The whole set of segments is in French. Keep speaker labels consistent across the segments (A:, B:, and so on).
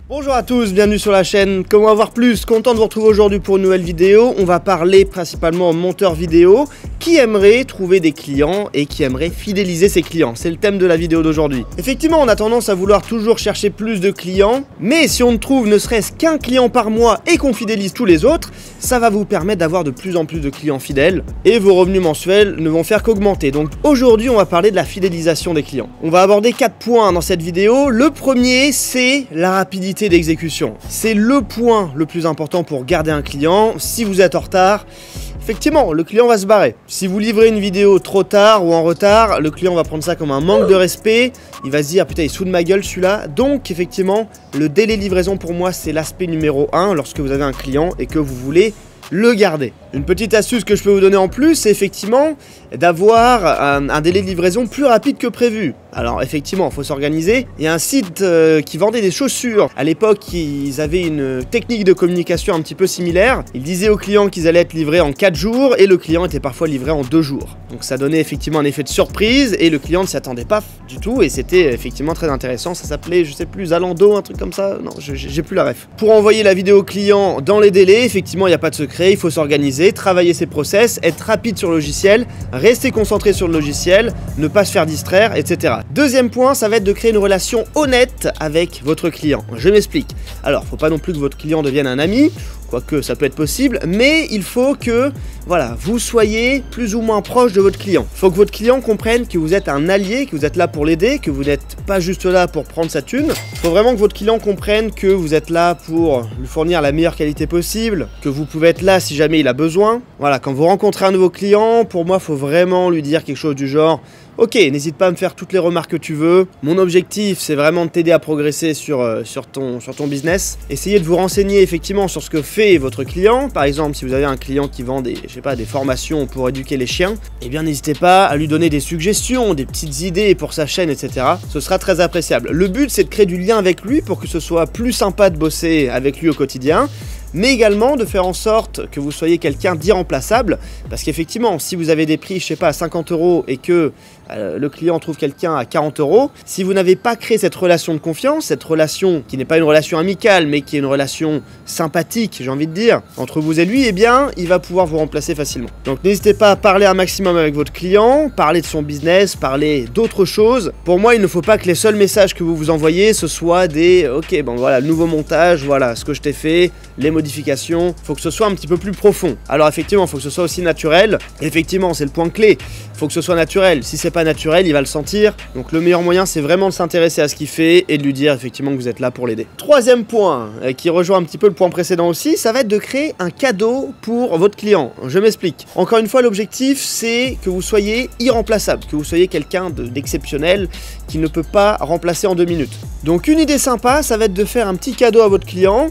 A: Bonjour à tous, bienvenue sur la chaîne. Comment avoir plus? Content de vous retrouver aujourd'hui pour une nouvelle vidéo. On va parler principalement aux monteurs vidéo qui aimeraient trouver des clients et qui aimeraient fidéliser ses clients. C'est le thème de la vidéo d'aujourd'hui. Effectivement, on a tendance à vouloir toujours chercher plus de clients, mais si on ne trouve ne serait-ce qu'un client par mois et qu'on fidélise tous les autres, ça va vous permettre d'avoir de plus en plus de clients fidèles et vos revenus mensuels ne vont faire qu'augmenter. Donc aujourd'hui, on va parler de la fidélisation des clients. On va aborder 4 points dans cette vidéo. Le premier, c'est la rapidité d'exécution. C'est le point le plus important pour garder un client. Si vous êtes en retard, effectivement, le client va se barrer. Si vous livrez une vidéo trop tard ou en retard, le client va prendre ça comme un manque de respect. Il va se dire, putain, il se fout de ma gueule celui-là. Donc, effectivement, le délai de livraison pour moi, c'est l'aspect numéro 1 lorsque vous avez un client et que vous voulez le garder. Une petite astuce que je peux vous donner en plus, c'est effectivement d'avoir un délai de livraison plus rapide que prévu. Alors effectivement, il faut s'organiser. Il y a un site qui vendait des chaussures. À l'époque, ils avaient une technique de communication un petit peu similaire. Ils disaient aux clients qu'ils allaient être livrés en 4 jours et le client était parfois livré en 2 jours. Donc ça donnait effectivement un effet de surprise et le client ne s'y attendait pas du tout et c'était effectivement très intéressant. Ça s'appelait, je sais plus, Zalando, un truc comme ça. Non, j'ai plus la ref. Pour envoyer la vidéo au client dans les délais, effectivement, il n'y a pas de secret. Il faut s'organiser, travailler ses process, être rapide sur le logiciel, rester concentré sur le logiciel, ne pas se faire distraire, etc. Deuxième point, ça va être de créer une relation honnête avec votre client. Je m'explique. Alors, faut pas non plus que votre client devienne un ami, quoique ça peut être possible, mais il faut que, voilà, vous soyez plus ou moins proche de votre client. Il faut que votre client comprenne que vous êtes un allié, que vous êtes là pour l'aider, que vous n'êtes pas juste là pour prendre sa thune. Il faut vraiment que votre client comprenne que vous êtes là pour lui fournir la meilleure qualité possible, que vous pouvez être là si jamais il a besoin. Voilà, quand vous rencontrez un nouveau client, pour moi, il faut vraiment lui dire quelque chose du genre: ok, n'hésite pas à me faire toutes les remarques que tu veux. Mon objectif, c'est vraiment de t'aider à progresser sur ton business. Essayez de vous renseigner effectivement sur ce que fait votre client. Par exemple, si vous avez un client qui vend des formations pour éduquer les chiens, eh bien n'hésitez pas à lui donner des suggestions, des petites idées pour sa chaîne, etc. Ce sera très appréciable. Le but, c'est de créer du lien avec lui pour que ce soit plus sympa de bosser avec lui au quotidien, mais également de faire en sorte que vous soyez quelqu'un d'irremplaçable, parce qu'effectivement, si vous avez des prix, je sais pas, à 50 € et que le client trouve quelqu'un à 40 €, si vous n'avez pas créé cette relation de confiance, cette relation qui n'est pas une relation amicale, mais qui est une relation sympathique, j'ai envie de dire, entre vous et lui, eh bien, il va pouvoir vous remplacer facilement. Donc n'hésitez pas à parler un maximum avec votre client, parler de son business, parler d'autres choses. Pour moi, il ne faut pas que les seuls messages que vous vous envoyez, ce soit des « ok, bon voilà, le nouveau montage, voilà ce que je t'ai fait, les modifications », il faut que ce soit un petit peu plus profond. Alors effectivement, il faut que ce soit aussi naturel. Et effectivement, c'est le point clé. Il faut que ce soit naturel. Si c'est pas naturel, il va le sentir. Donc le meilleur moyen, c'est vraiment de s'intéresser à ce qu'il fait et de lui dire effectivement que vous êtes là pour l'aider. Troisième point, qui rejoint un petit peu le point précédent aussi, ça va être de créer un cadeau pour votre client. Je m'explique. Encore une fois, l'objectif, c'est que vous soyez irremplaçable, que vous soyez quelqu'un d'exceptionnel qui ne peut pas remplacer en 2 minutes. Donc une idée sympa, ça va être de faire un petit cadeau à votre client.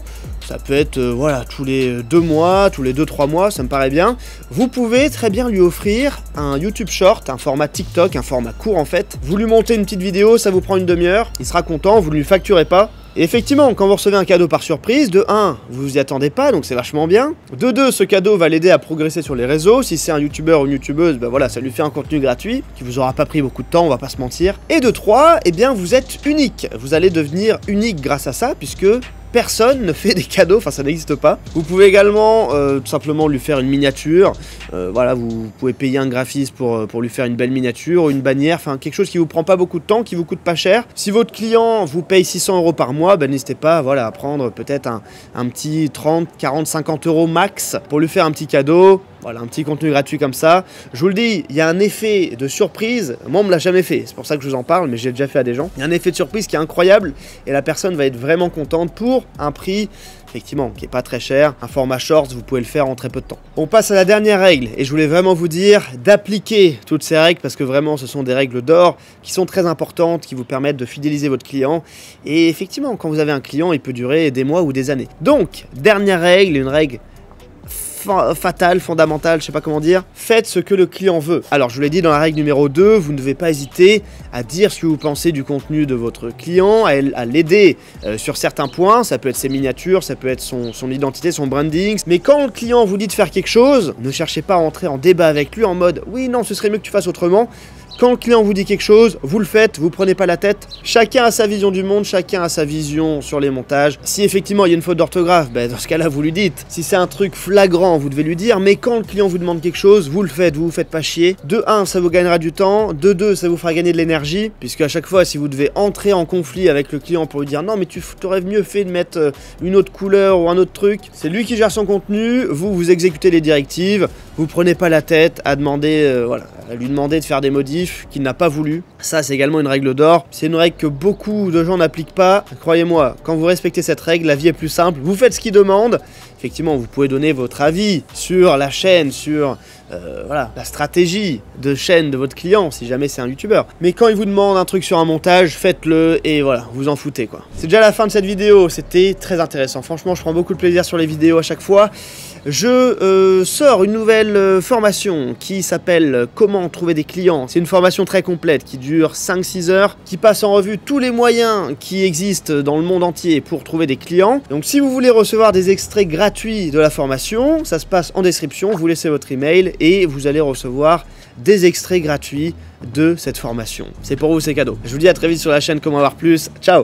A: Ça peut être voilà, tous les 2 mois, tous les 2-3 mois, ça me paraît bien. Vous pouvez très bien lui offrir un YouTube Short, un format TikTok, un format court en fait. Vous lui montez une petite vidéo, ça vous prend une demi-heure, il sera content, vous ne lui facturez pas. Et effectivement, quand vous recevez un cadeau par surprise, de 1, vous vous y attendez pas, donc c'est vachement bien. De 2, ce cadeau va l'aider à progresser sur les réseaux. Si c'est un youtubeur ou une youtubeuse, ben voilà, ça lui fait un contenu gratuit, qui vous aura pas pris beaucoup de temps, on va pas se mentir. Et de 3, eh bien vous êtes unique. Vous allez devenir unique grâce à ça, puisque personne ne fait des cadeaux, enfin ça n'existe pas. Vous pouvez également tout simplement lui faire une miniature. Voilà, vous pouvez payer un graphiste pour lui faire une belle miniature, une bannière, enfin quelque chose qui vous prend pas beaucoup de temps, qui vous coûte pas cher. Si votre client vous paye 600 € par mois, ben n'hésitez pas, voilà, à prendre peut-être un petit 30, 40, 50 € max pour lui faire un petit cadeau. Voilà, un petit contenu gratuit comme ça. Je vous le dis, il y a un effet de surprise. Moi, on me l'a jamais fait. C'est pour ça que je vous en parle, mais j'ai déjà fait à des gens. Il y a un effet de surprise qui est incroyable et la personne va être vraiment contente pour un prix, effectivement, qui est pas très cher. Un format short, vous pouvez le faire en très peu de temps. On passe à la dernière règle et je voulais vraiment vous dire d'appliquer toutes ces règles parce que vraiment, ce sont des règles d'or qui sont très importantes, qui vous permettent de fidéliser votre client. Et effectivement, quand vous avez un client, il peut durer des mois ou des années. Donc, dernière règle, une règle fatale, fondamentale, je sais pas comment dire, faites ce que le client veut. Alors je vous l'ai dit dans la règle numéro 2, vous ne devez pas hésiter à dire ce que vous pensez du contenu de votre client, à l'aider sur certains points, ça peut être ses miniatures, ça peut être son identité, son branding, mais quand le client vous dit de faire quelque chose, ne cherchez pas à entrer en débat avec lui en mode oui non ce serait mieux que tu fasses autrement. Quand le client vous dit quelque chose, vous le faites, vous prenez pas la tête. Chacun a sa vision du monde, chacun a sa vision sur les montages. Si effectivement il y a une faute d'orthographe, dans ce cas-là vous lui dites. Si c'est un truc flagrant, vous devez lui dire. Mais quand le client vous demande quelque chose, vous le faites, vous vous faites pas chier. De 1, ça vous gagnera du temps. De 2, ça vous fera gagner de l'énergie. Puisque à chaque fois, si vous devez entrer en conflit avec le client pour lui dire non mais tu t'aurais mieux fait de mettre une autre couleur ou un autre truc, c'est lui qui gère son contenu, vous exécutez les directives, vous prenez pas la tête à demander, à lui demander de faire des modifs qu'il n'a pas voulu. Ça c'est également une règle d'or, c'est une règle que beaucoup de gens n'appliquent pas. Croyez-moi, quand vous respectez cette règle, la vie est plus simple, vous faites ce qu'il demande. Effectivement, vous pouvez donner votre avis sur la chaîne, sur la stratégie de chaîne de votre client, si jamais c'est un youtubeur. Mais quand il vous demande un truc sur un montage, faites-le et voilà, vous en foutez quoi. C'est déjà la fin de cette vidéo, c'était très intéressant. Franchement, je prends beaucoup de plaisir sur les vidéos à chaque fois. Je sors une nouvelle formation qui s'appelle Comment trouver des clients. C'est une formation très complète qui dure 5-6 heures, qui passe en revue tous les moyens qui existent dans le monde entier pour trouver des clients. Donc si vous voulez recevoir des extraits gratuits de la formation, ça se passe en description, vous laissez votre email et vous allez recevoir des extraits gratuits de cette formation. C'est pour vous, c'est cadeau. Je vous dis à très vite sur la chaîne Comment avoir plus. Ciao!